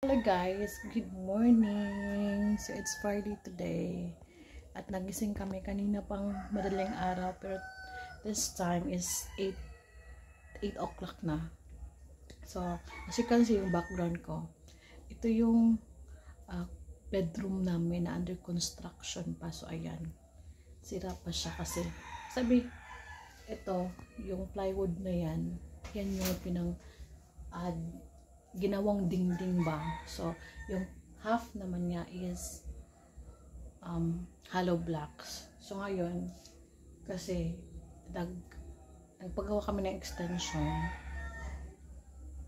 Hello guys, good morning. So it's Friday today. At nagising kami kanina pang madaling araw, pero this time is 8 o'clock na. So as you can see yung background ko, ito yung bedroom namin na under construction pa. So ayan, sira pa siya kasi sabi, ito yung plywood na yan yung ginawang dingding ba. So yung half naman niya is hollow blocks. So ngayon kasi nagpagawa kami ng extension,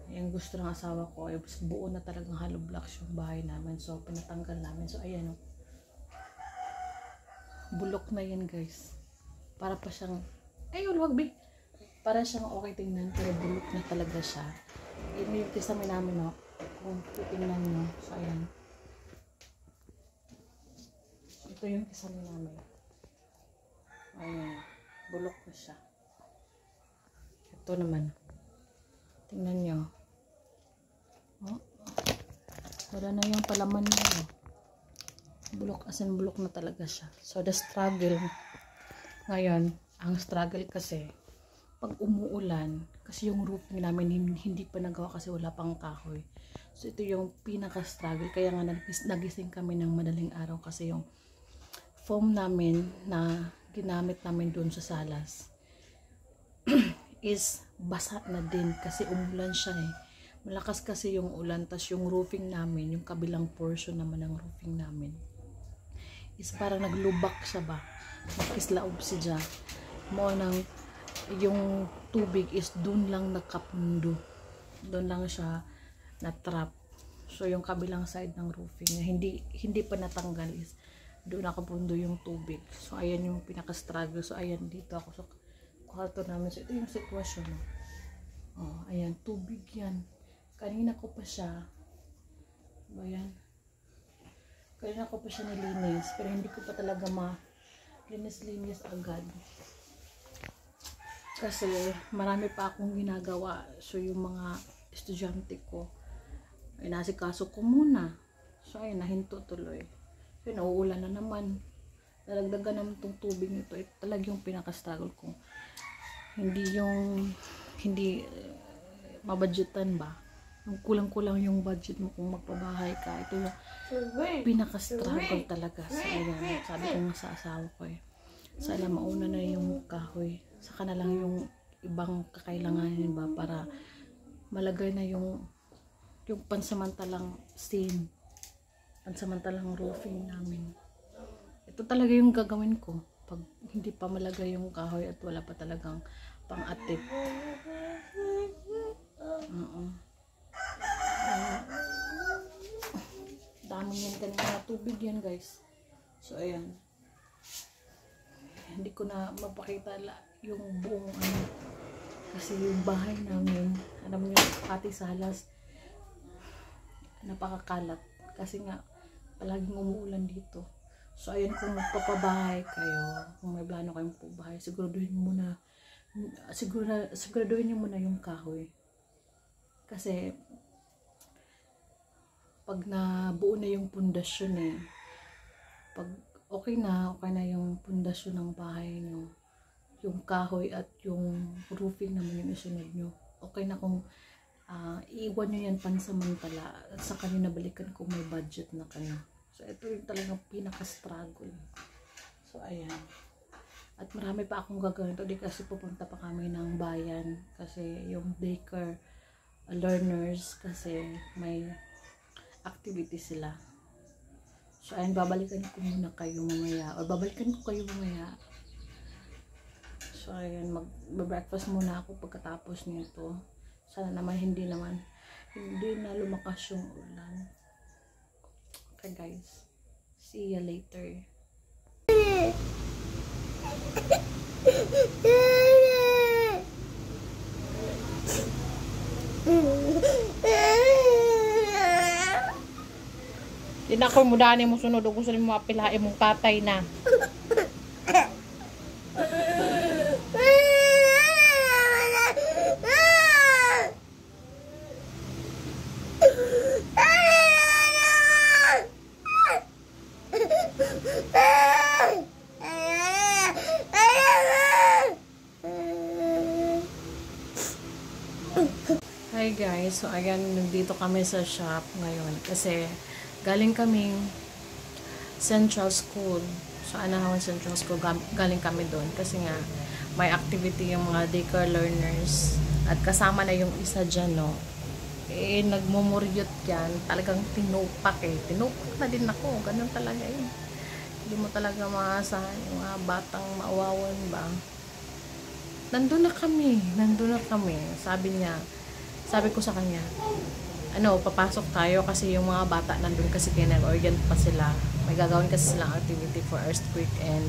yung gusto ng asawa ko ay buo na talagang hollow blocks yung bahay namin. So pinatanggal namin. So ayan, bulok na yan guys. Para pa siyang para siyang okay tingnan, pero bulok na talaga siya. Yun yung kisame namin, no? Kung titingnan nyo. So, ayan. Ito yung kisame namin. Ayan. Bulok na siya. Ito naman. Tingnan nyo. Oh. Wala na yung palaman niya, no? Bulok, as in bulok na talaga siya. So, the struggle. Ngayon, ang struggle kasi, pag umuulan, kasi yung roofing namin hindi pa nagawa kasi wala pang kahoy. So ito yung pinaka-struggle. Kaya nga nagising kami ng madaling araw kasi yung foam namin na ginamit namin doon sa salas is basa na din kasi umulan siya eh. Malakas kasi yung ulan, tas yung roofing namin, yung kabilang portion naman ng roofing namin is parang naglubak siya ba. Makislaob siya. Mo nang yung tubig is dun lang nakapundo, dun lang siya na-trap. So yung kabilang side ng roofing na hindi pa natanggal is doon nakapundo yung tubig. So ayan yung pinaka-struggle. So ayan, dito ako sa kwarto namin. So ito yung sitwasyon. Oh, ayan, tubig yan. Kanina ko pa siya, ayan, kanina ko pa siya nilinis, pero hindi ko pa talaga linis agad. Kasi marami pa akong ginagawa. So yung mga estudyante ko ay nasikaso ko muna. So ay nahinto tuloy. So nauulan na naman. Nalagdagan naman tong tubig nito. Ito talaga yung pinaka-struggle ko. Hindi mabudgetan ba? Yung kulang-kulang yung budget mo kung magpabahay ka. Ito yung pinaka-struggle talaga. So ayan, sabi ko nga sa asawa ko eh. Sana mauna na yung kahoy. Saka na lang yung ibang kakailanganin ba para malagay na yung pansamantalang stain, pansamantalang roofing namin. Ito talaga yung gagawin ko pag hindi pa malagay yung kahoy at wala pa talagang pang-atip. Dami yan kanina tubig yan guys. So ayan, hindi ko na mapakita yung buong kasi yung bahay namin, alam niyo, pati salas napakakalat kasi nga palaging umuulan dito. So ayun, kung magpapabahay kayo, kung may plano kayong pubahay, siguraduhin niyo muna yung kahoy. Kasi pag nabuo na yung pundasyon pag okay na yung pundasyon ng bahay nyo, yung kahoy at yung roofing naman yung isunod nyo, okay na kung iiwan nyo yan pansamantala at saka nyo nabalikan kung may budget na kayo. So ito yung talagang pinaka-struggle. So ayan, at marami pa akong gagawin today kasi pupunta pa kami ng bayan kasi yung daycare learners kasi may activity sila. So ayan, babalikan ko muna kayo mamaya, or babalikan ko kayo mamaya. So ayan, mag-breakfast muna ako pagkatapos nito. Sana naman hindi na lumakas yung ulan. Okay guys, see ya later. Di na ako mudani mo sunod o gusto mo mapilain mong tatay na. Guys, so ayan, nandito kami sa shop ngayon kasi galing kaming Central School. So, Anahawan Central School, galing kami doon kasi nga may activity yung mga daycare learners at kasama na yung isa dyan, no. Eh, nagmumuryot yan. Talagang tinupak eh. Tinupak na din ako. Ganun talaga eh. Hindi mo talaga maasahan yung mga batang maawawan ba. Nandun na kami. Sabi ko sa kanya, papasok tayo kasi yung mga bata nandun kasi kinag-orient pa sila. May gagawin kasi silang activity for earthquake and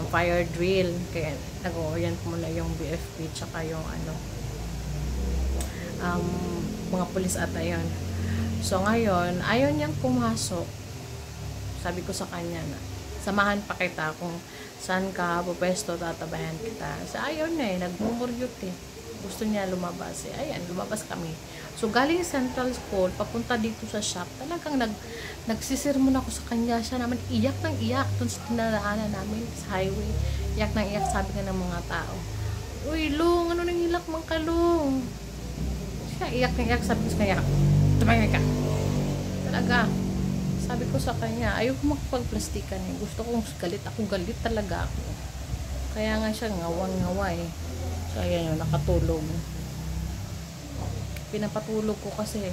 fire drill. Kaya nag-orient muna yung BFP tsaka yung mga pulis at ayun. So ngayon, ayaw niyang pumasok. Sabi ko sa kanya na, samahan pa kita kung saan ka pupesto, tatabayan kita. So ayaw na eh, nagmumuryot eh. Gusto niya lumabas eh. Ayan, lumabas kami. So galing Central School, papunta dito sa shop, talagang nagsisirmon ako sa kanya. Siya naman iyak ng iyak dun sa tinaraanan namin sa highway. Iyak ng iyak, sabi nga ng mga tao. Uy, Long, ano nang hilak mang kalong? Siya iyak ng iyak, sabi ko sa kanya, tumangin ka. Talaga. Sabi ko sa kanya, ayoko makapagplastikan eh. Gusto kong galit. Ako galit talaga ako. Kaya nga siya ngawang-ngawa eh. So, ayan yun, nakatulog. Pinapatulog ko kasi,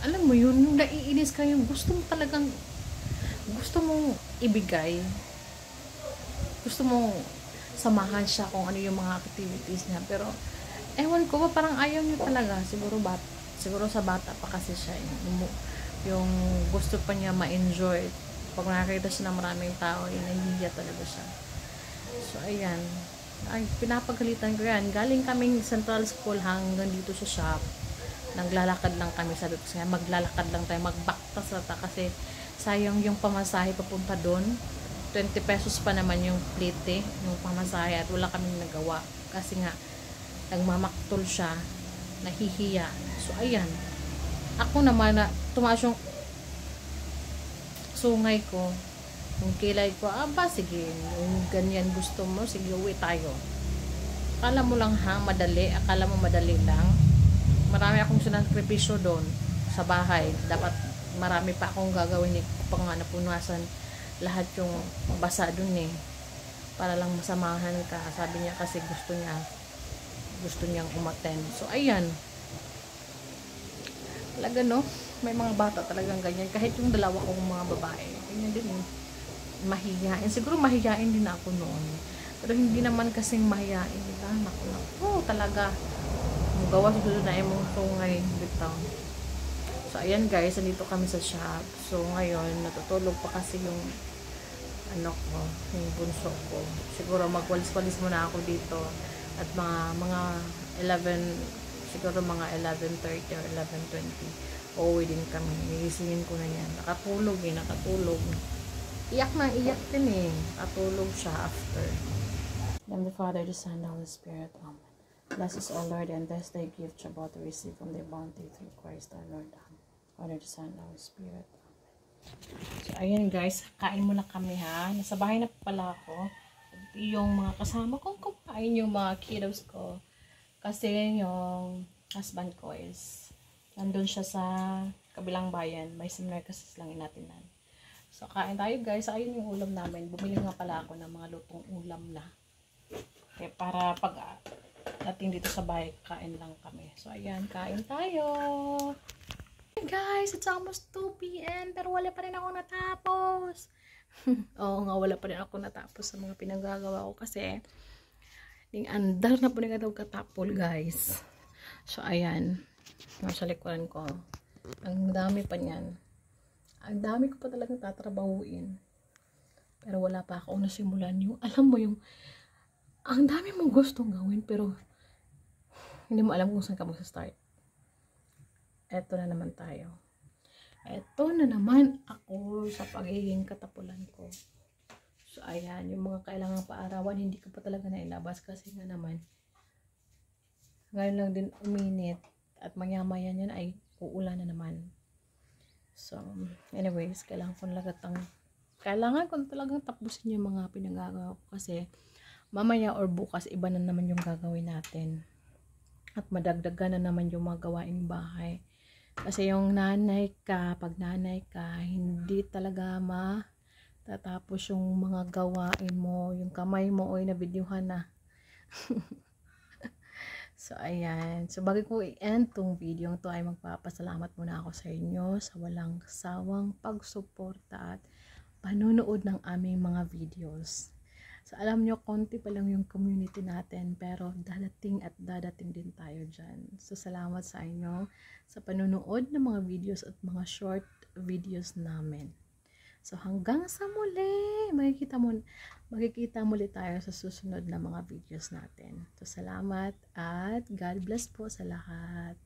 alam mo yun, yung naiinis ka yung gusto mong ibigay. Gusto mong samahan siya kung ano yung mga activities niya. Pero, ewan ko ba, parang ayaw niyo talaga. Siguro sa bata pa kasi siya. Yung gusto pa niya ma-enjoy. Pag nakakita siya ng maraming tao, nahihiya talaga siya. So, ayan. Ay, pinapagalitan ko yan. Galing kaming Central School hanggang dito sa shop. Naglalakad lang kami. Sabi ko siya, maglalakad lang tayo. Magbaktas na ta kasi sayang yung pamasahe papunta doon. 20 pesos pa naman yung plate yung pamasahe at wala kaming nagawa. Kasi nga, nagmamaktol siya. Nahihiya. So, ayan. Ako naman na tumaas yung sungay ko. Yung kilay ko, sige, yung ganyan gusto mo, sige, uwi tayo. Akala mo lang madali, akala mo madali lang. Marami akong sinakripisyo doon sa bahay. Dapat marami pa akong gagawin pang napunasan lahat yung basa doon eh. Para lang masamahan ka. Sabi niya kasi gusto niyang umattend. So, ayan. Talaga no, may mga bata talagang ganyan. Kahit yung dalawa kong mga babae, ganyan din eh. Mahihain. Siguro mahihain din ako noon. Pero hindi naman kasing mahihain nila. Naku, talaga. Magawa susunod na yung sungay bitaw. So, ayan guys, nandito kami sa shop. So, ngayon, natutulog pa kasi yung yung bunso ko. Siguro magwalis-walis muna ako dito. At mga 11, siguro mga 11:30 or 11:20. Uuwi din kami. Iisingin ko na yan. Nakatulog. Iyak na iyak din eh. Katulog siya after. Name the Father, the Son, the Holy Spirit. Amen. Bless us, O Lord, and bless thy gift you're about to receive from thy bounty through Christ our Lord. Amen. Father, the Son, the Holy Spirit. Amen. So, ayan guys. Kain muna kami ha. Nasa bahay na pala ako. Yung mga kasama kong kumain, yung mga kiddos ko. Kasi yung husband ko is nandun siya sa kabilang bayan. May seminar kasi silang inatinan. So, kain tayo guys. Ayun yung ulam namin. Bumili nga pala ako ng mga lutong ulam na. Okay, para pag dating dito sa bahay, kain lang kami. So, ayan. Kain tayo. Hey guys, it's almost 2 p.m. Pero wala pa rin ako natapos. Oo nga, wala pa rin ako natapos sa mga pinagagawa ko kasi andar na po na katapol guys. So, ayan. Nasa likuran ko. Ang dami pa niyan. Ang dami ko pa talagang tatrabahuin. Pero wala pa ako nasimulan yung, alam mo yung, ang dami mong gustong gawin, pero hindi mo alam kung saan ka magsa-start. Eto na naman tayo. Eto na naman ako sa pagiging katapulan ko. So, ayan, yung mga kailangang paarawan, hindi ko pa talaga nailabas kasi nga naman, ngayon lang din uminit at maya-maya yan ay uulan na naman. So, anyways, kailangan ko talagang tapusin yung mga pinagagawa ko kasi mamaya or bukas iba na naman yung gagawin natin. at madagdagan na naman yung mga gawaing bahay. Kasi yung pag nanay ka, hindi talaga matatapos yung mga gawain mo. Yung kamay mo, oy, nabidyuhan na. So, ayan. So, bago ko i-end tong video to, ay magpapasalamat muna ako sa inyo sa walang sawang pagsuporta at panunood ng aming mga videos. So, alam nyo, konti pa lang yung community natin, pero dadating at dadating din tayo dyan. So, salamat sa inyo sa panunood ng mga videos at mga short videos namin. So, hanggang sa muli, magkikita muli tayo sa susunod na mga videos natin. So, salamat at God bless po sa lahat.